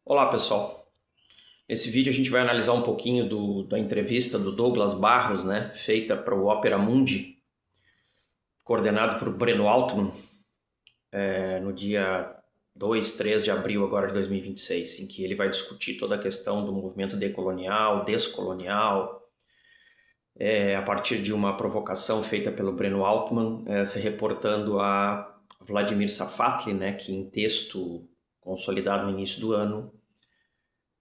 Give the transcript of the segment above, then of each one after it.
Olá pessoal, nesse vídeo a gente vai analisar um pouquinho da entrevista do Douglas Barros, né, feita para o Opera Mundi, coordenado por Breno Altman, no dia 2, 3 de abril agora de 2026, em que ele vai discutir toda a questão do movimento decolonial, descolonial, a partir de uma provocação feita pelo Breno Altman, se reportando a Vladimir Safatli, né, que em texto consolidado no início do ano,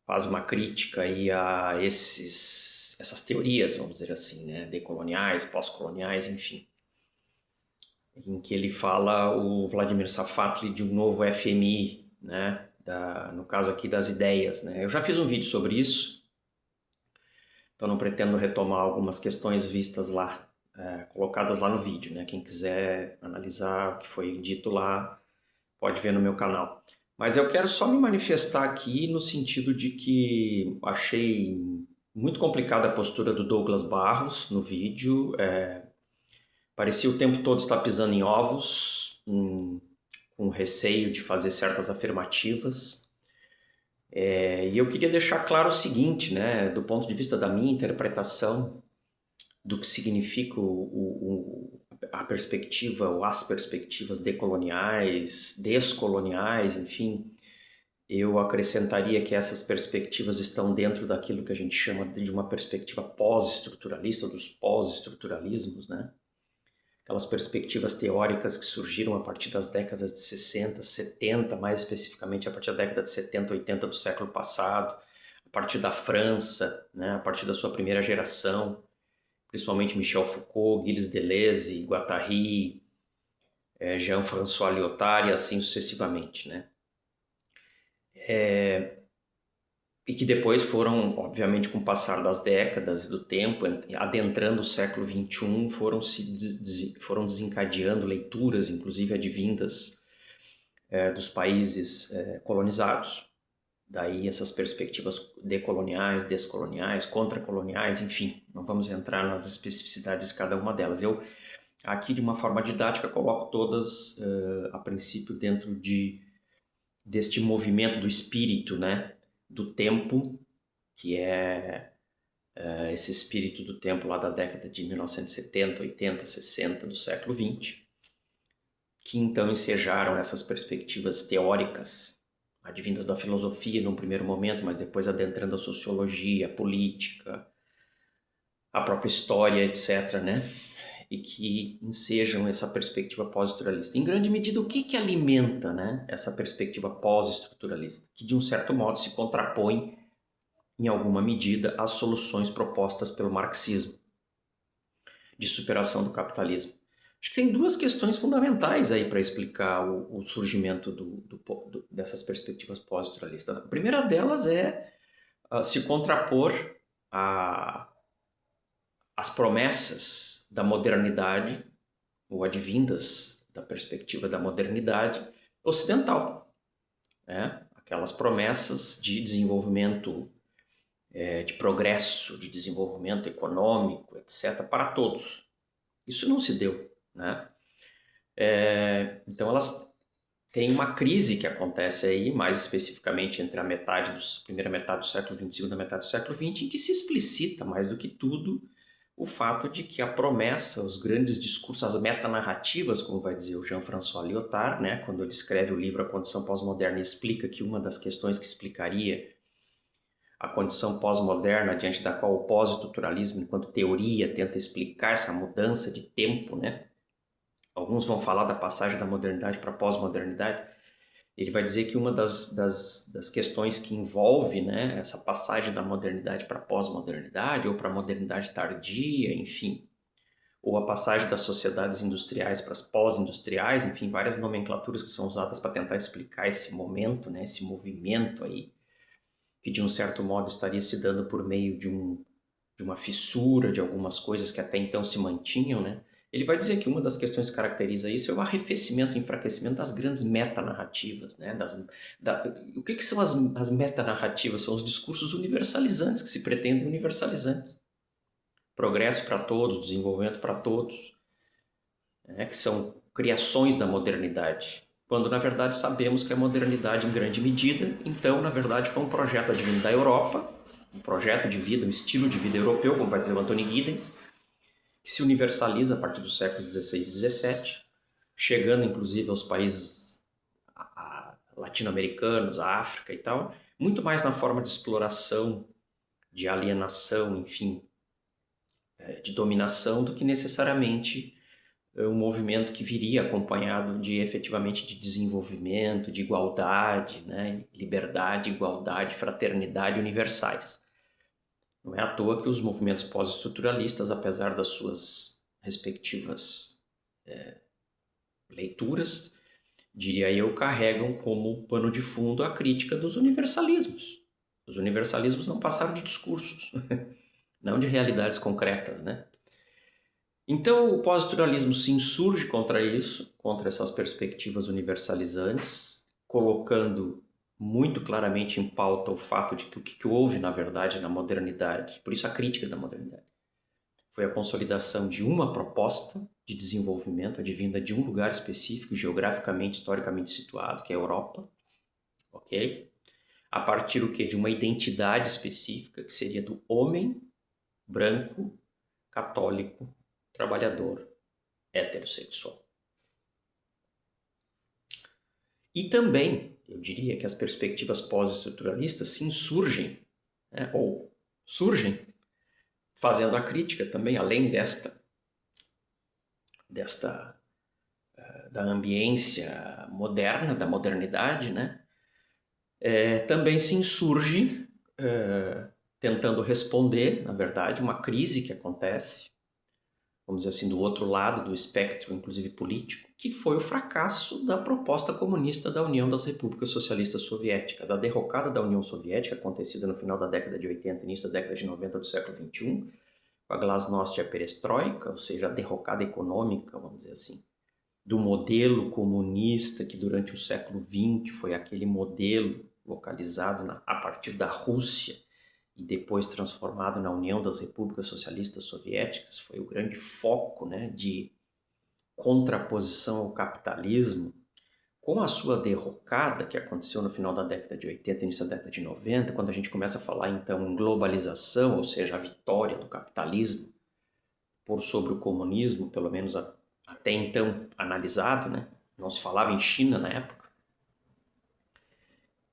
faz uma crítica aí a essas teorias, vamos dizer assim, né, decoloniais, pós-coloniais, enfim, em que ele fala o Vladimir Safatli de um novo FMI, né, no caso aqui das ideias, né. Eu já fiz um vídeo sobre isso, então não pretendo retomar algumas questões vistas lá, colocadas lá no vídeo, né. Quem quiser analisar o que foi dito lá, pode ver no meu canal. Mas eu quero só me manifestar aqui no sentido de que achei muito complicada a postura do Douglas Barros no vídeo. Parecia o tempo todo estar pisando em ovos, com receio de fazer certas afirmativas. E eu queria deixar claro o seguinte, né, do ponto de vista da minha interpretação do que significa a perspectiva ou as perspectivas decoloniais, descoloniais, enfim. Eu acrescentaria que essas perspectivas estão dentro daquilo que a gente chama de uma perspectiva pós-estruturalista, ou dos pós-estruturalismos, né? Aquelas perspectivas teóricas que surgiram a partir das décadas de 60, 70, mais especificamente a partir da década de 70, 80 do século passado, a partir da França, né? A partir da sua primeira geração, principalmente Michel Foucault, Gilles Deleuze, Guattari, Jean-François Lyotard e assim sucessivamente, né? E que depois foram, obviamente, com o passar das décadas e do tempo, adentrando o século XXI, foram desencadeando leituras, inclusive advindas dos países colonizados. Daí essas perspectivas decoloniais, descoloniais, contracoloniais, enfim, não vamos entrar nas especificidades de cada uma delas. Eu, aqui, de uma forma didática, coloco todas, a princípio, dentro deste movimento do espírito, né, do tempo, que é esse espírito do tempo lá da década de 1970, 80, 60 do século XX, que então ensejaram essas perspectivas teóricas, advindas da filosofia num primeiro momento, mas depois adentrando a sociologia, a política, a própria história, etc., né? E que ensejam essa perspectiva pós-estruturalista. Em grande medida, o que alimenta, né, essa perspectiva pós-estruturalista? Que, de um certo modo, se contrapõe, em alguma medida, às soluções propostas pelo marxismo de superação do capitalismo. Acho que tem duas questões fundamentais aí para explicar o surgimento dessas perspectivas pós-estruturalistas. A primeira delas é se contrapor às promessas da modernidade, ou advindas da perspectiva da modernidade ocidental, né? Aquelas promessas de desenvolvimento, de progresso, de desenvolvimento econômico, etc., para todos. Isso não se deu, né? Então elas têm uma crise que acontece aí, mais especificamente entre primeira metade do século XX e segunda metade do século XX, em que se explicita, mais do que tudo, o fato de que a promessa, os grandes discursos, as metanarrativas, como vai dizer o Jean-François Lyotard, né, quando ele escreve o livro A Condição Pós-Moderna, e explica que uma das questões que explicaria a condição pós-moderna, diante da qual o pós-estruturalismo, enquanto teoria, tenta explicar essa mudança de tempo, né? Alguns vão falar da passagem da modernidade para a pós-modernidade. Ele vai dizer que uma das questões que envolve, né, essa passagem da modernidade para a pós-modernidade, ou para a modernidade tardia, enfim, ou a passagem das sociedades industriais para as pós-industriais, enfim, várias nomenclaturas que são usadas para tentar explicar esse momento, né, esse movimento aí, que de um certo modo estaria se dando por meio de uma fissura de algumas coisas que até então se mantinham, né? Ele vai dizer que uma das questões que caracteriza isso é o arrefecimento e enfraquecimento das grandes metanarrativas, né? O que são as metanarrativas? São os discursos universalizantes, que se pretendem universalizantes. Progresso para todos, desenvolvimento para todos, né? Que são criações da modernidade. quando na verdade sabemos que a modernidade em grande medida, então na verdade foi um projeto advindo da Europa, um projeto de vida, um estilo de vida europeu, como vai dizer o Anthony Giddens, que se universaliza a partir dos séculos XVI e XVII, chegando inclusive aos países latino-americanos, a África e tal, muito mais na forma de exploração, de alienação, enfim, de dominação, do que necessariamente um movimento que viria acompanhado de efetivamente de desenvolvimento, de igualdade, né? Liberdade, igualdade, fraternidade universais. Não é à toa que os movimentos pós-estruturalistas, apesar das suas respectivas leituras, diria eu, carregam como pano de fundo a crítica dos universalismos. Os universalismos não passaram de discursos, não de realidades concretas, né? Então o pós-estruturalismo se insurge contra isso, contra essas perspectivas universalizantes, colocando muito claramente em pauta o fato de que o que houve, na verdade, na modernidade, por isso a crítica da modernidade, foi a consolidação de uma proposta de desenvolvimento advinda de um lugar específico, geograficamente, historicamente situado, que é a Europa, ok? A partir do quê? De uma identidade específica, que seria do homem branco, católico, trabalhador, heterossexual. E também, eu diria que as perspectivas pós-estruturalistas se insurgem, né, ou surgem, fazendo a crítica também, além da ambiência moderna, da modernidade, né, também se insurge tentando responder, na verdade, uma crise que acontece, vamos dizer assim, do outro lado do espectro, inclusive político, que foi o fracasso da proposta comunista da União das Repúblicas Socialistas Soviéticas. A derrocada da União Soviética, acontecida no final da década de 80 e início da década de 90 do século XXI, com a glasnost e a perestroika, ou seja, a derrocada econômica, vamos dizer assim, do modelo comunista que durante o século XX foi aquele modelo localizado a partir da Rússia e depois transformado na União das Repúblicas Socialistas Soviéticas, foi o grande foco, né, de contraposição ao capitalismo. Com a sua derrocada, que aconteceu no final da década de 80 e início da década de 90, quando a gente começa a falar então em globalização, ou seja, a vitória do capitalismo por sobre o comunismo, pelo menos até então analisado, né? Não se falava em China na época.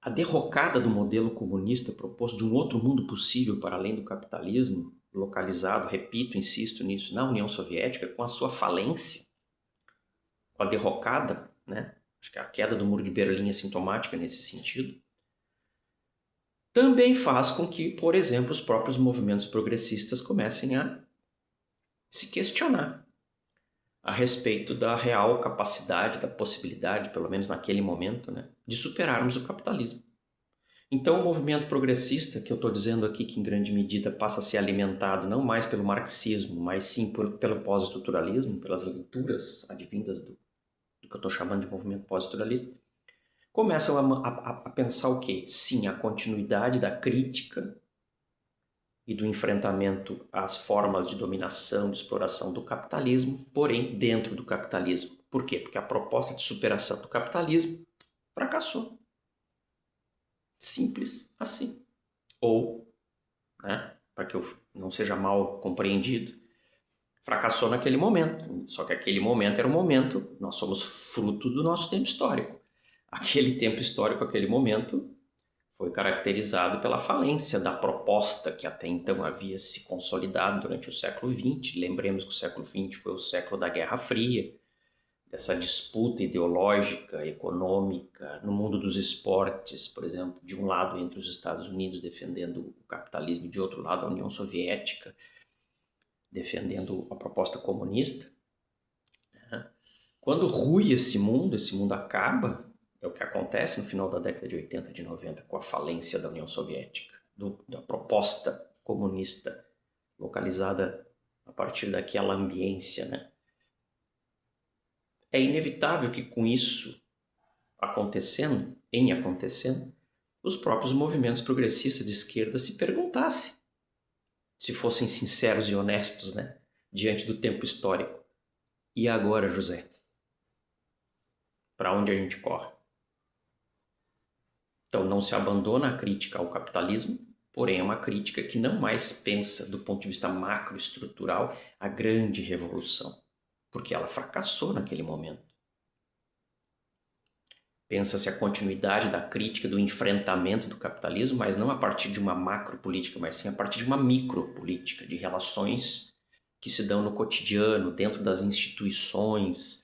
A derrocada do modelo comunista proposto de um outro mundo possível para além do capitalismo, localizado, repito, insisto nisso, na União Soviética, com a sua falência, com a derrocada, né? Acho que a queda do Muro de Berlim é sintomática nesse sentido, também faz com que, por exemplo, os próprios movimentos progressistas comecem a se questionar a respeito da real capacidade, da possibilidade, pelo menos naquele momento, né, de superarmos o capitalismo. Então o movimento progressista, que eu estou dizendo aqui que em grande medida passa a ser alimentado não mais pelo marxismo, mas sim pelo pós-estruturalismo, pelas leituras advindas do que eu estou chamando de movimento pós-estruturalista, começam a pensar o quê? Sim, a continuidade da crítica e do enfrentamento às formas de dominação, de exploração do capitalismo, porém dentro do capitalismo. Por quê? Porque a proposta de superação do capitalismo fracassou. Simples assim. Ou, né, para que eu não seja mal compreendido, fracassou naquele momento. Só que aquele momento era um momento, nós somos frutos do nosso tempo histórico. Aquele tempo histórico, aquele momento, foi caracterizado pela falência da proposta que até então havia se consolidado durante o século XX. Lembremos que o século XX foi o século da Guerra Fria, dessa disputa ideológica, econômica, no mundo dos esportes, por exemplo, de um lado entre os Estados Unidos defendendo o capitalismo e de outro lado a União Soviética defendendo a proposta comunista. Quando rui esse mundo acaba, é o que acontece no final da década de 80 e de 90 com a falência da União Soviética, da proposta comunista localizada a partir daquela ambiência, né? É inevitável que com isso acontecendo, os próprios movimentos progressistas de esquerda se perguntassem, se fossem sinceros e honestos, né, diante do tempo histórico. E agora, José? para onde a gente corre. Então não se abandona a crítica ao capitalismo, porém é uma crítica que não mais pensa do ponto de vista macroestrutural a grande revolução, porque ela fracassou naquele momento. Pensa-se a continuidade da crítica, do enfrentamento do capitalismo, mas não a partir de uma macropolítica, mas sim a partir de uma micropolítica, de relações que se dão no cotidiano, dentro das instituições,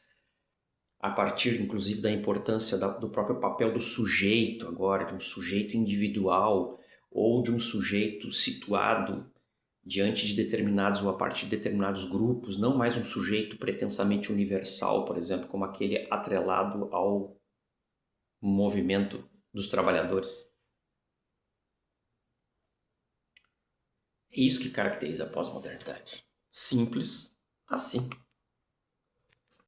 a partir inclusive da importância do próprio papel do sujeito agora, de um sujeito individual ou de um sujeito situado diante de determinados ou a partir de determinados grupos, não mais um sujeito pretensamente universal, por exemplo, como aquele atrelado ao movimento dos trabalhadores. É isso que caracteriza a pós-modernidade. Simples assim.